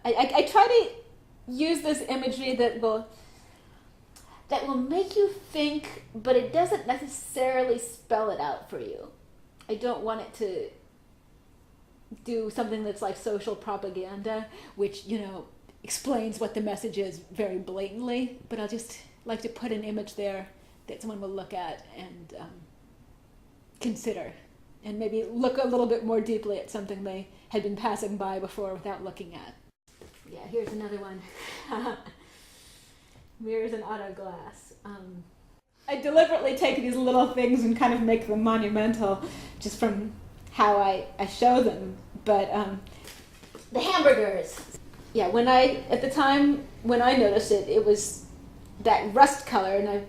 I try to use this imagery that will make you think, but it doesn't necessarily spell it out for you. I don't want it to do something that's like social propaganda, which, explains what the message is very blatantly, but I'll just like to put an image there that someone will look at and consider, and maybe look a little bit more deeply at something they had been passing by before without looking at. Yeah, here's another one. Mirrors and auto glass. I deliberately take these little things and kind of make them monumental just from how I show them. But the hamburgers. Yeah, at the time when I noticed it, it was that rust color, and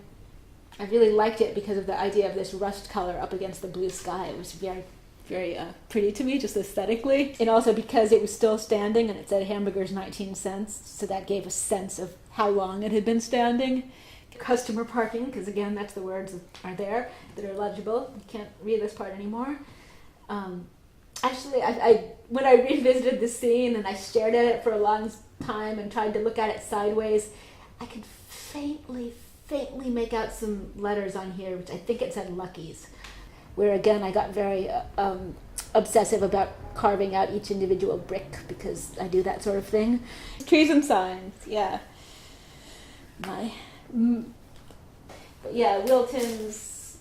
I really liked it because of the idea of this rust color up against the blue sky. It was very, very pretty to me, just aesthetically. And also because it was still standing and it said hamburgers 19 cents, so that gave a sense of how long it had been standing. Customer parking, because again, that's the words that are there, that are legible. You can't read this part anymore. Actually, when I revisited the scene and I stared at it for a long time and tried to look at it sideways, I could faintly make out some letters on here, which I think it said Lucky's, where again I got very obsessive about carving out each individual brick because I do that sort of thing. Trees and signs, yeah. But yeah, Wilton's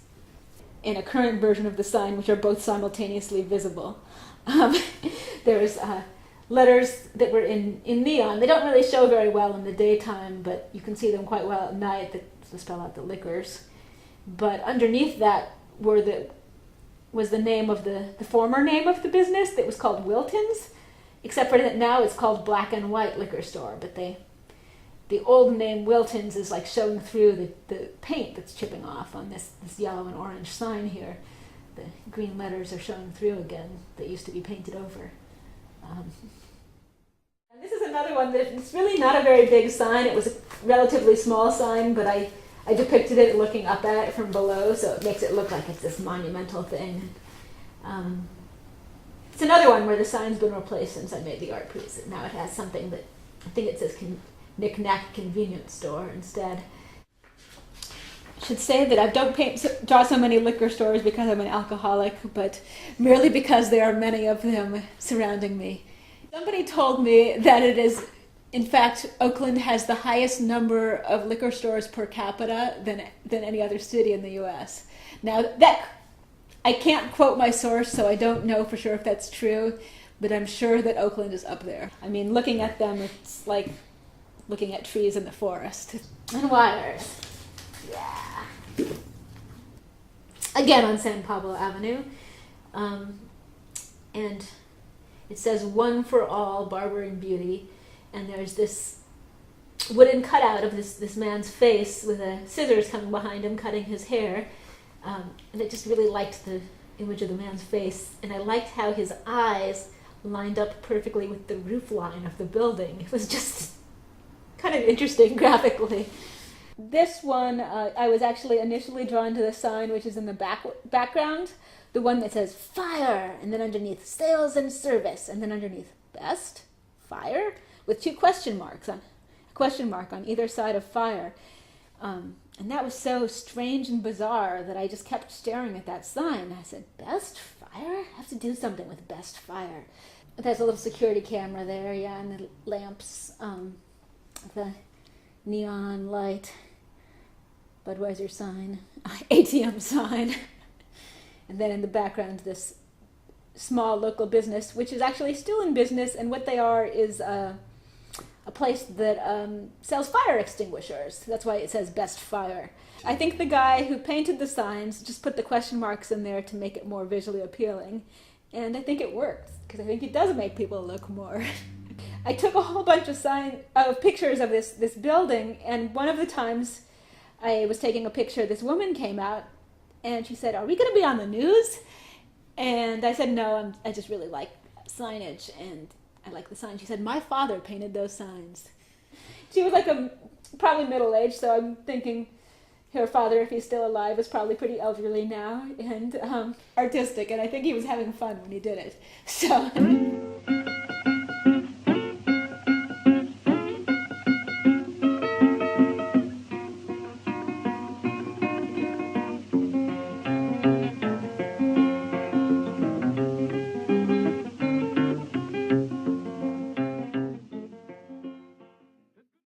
and a current version of the sign, which are both simultaneously visible. There's letters that were in neon. They don't really show very well in the daytime, but you can see them quite well at night to spell out the liquors. But underneath that was the name of the former name of the business that was called Wilton's, except for that now it's called Black and White Liquor Store, but the old name Wilton's is like showing through the paint that's chipping off on this yellow and orange sign here. The green letters are showing through again that used to be painted over. And this is another one that it's really not a very big sign. It was a relatively small sign, but I depicted it looking up at it from below, so it makes it look like it's this monumental thing. It's another one where the sign's been replaced since I made the art piece. Now it has something that I think it says Knick-Knack Convenience Store instead. I should say that I don't draw so many liquor stores because I'm an alcoholic, but merely because there are many of them surrounding me. Somebody told me that it is, in fact, Oakland has the highest number of liquor stores per capita than any other city in the U.S. Now, I can't quote my source, so I don't know for sure if that's true, but I'm sure that Oakland is up there. I mean, looking at them, it's like looking at trees in the forest. And wires. Yeah. Again on San Pablo Avenue. And it says one for all, barber and beauty. And there's this wooden cutout of this man's face with a scissors coming behind him cutting his hair. And I just really liked the image of the man's face. And I liked how his eyes lined up perfectly with the roof line of the building. It was just kind of interesting graphically. This one, I was actually initially drawn to the sign, which is in the background, the one that says fire, and then underneath sales and service, and then underneath best, fire, with two question marks, a question mark on either side of fire. And that was so strange and bizarre that I just kept staring at that sign. I said, best fire? I have to do something with best fire. There's a little security camera there, yeah, and the lamps, the neon light, Budweiser sign, ATM sign, and then in the background this small local business, which is actually still in business, and what they are is a place that sells fire extinguishers. That's why it says best fire. I think the guy who painted the signs just put the question marks in there to make it more visually appealing, and I think it worked, because I think it does make people look more. I took a whole bunch of pictures of this building, and one of the times I was taking a picture, this woman came out, and she said, "Are we going to be on the news?" And I said, "No, I just really like signage, and I like the sign." She said, "My father painted those signs." She was like probably middle-aged, so I'm thinking her father, if he's still alive, is probably pretty elderly now, and artistic, and I think he was having fun when he did it. So...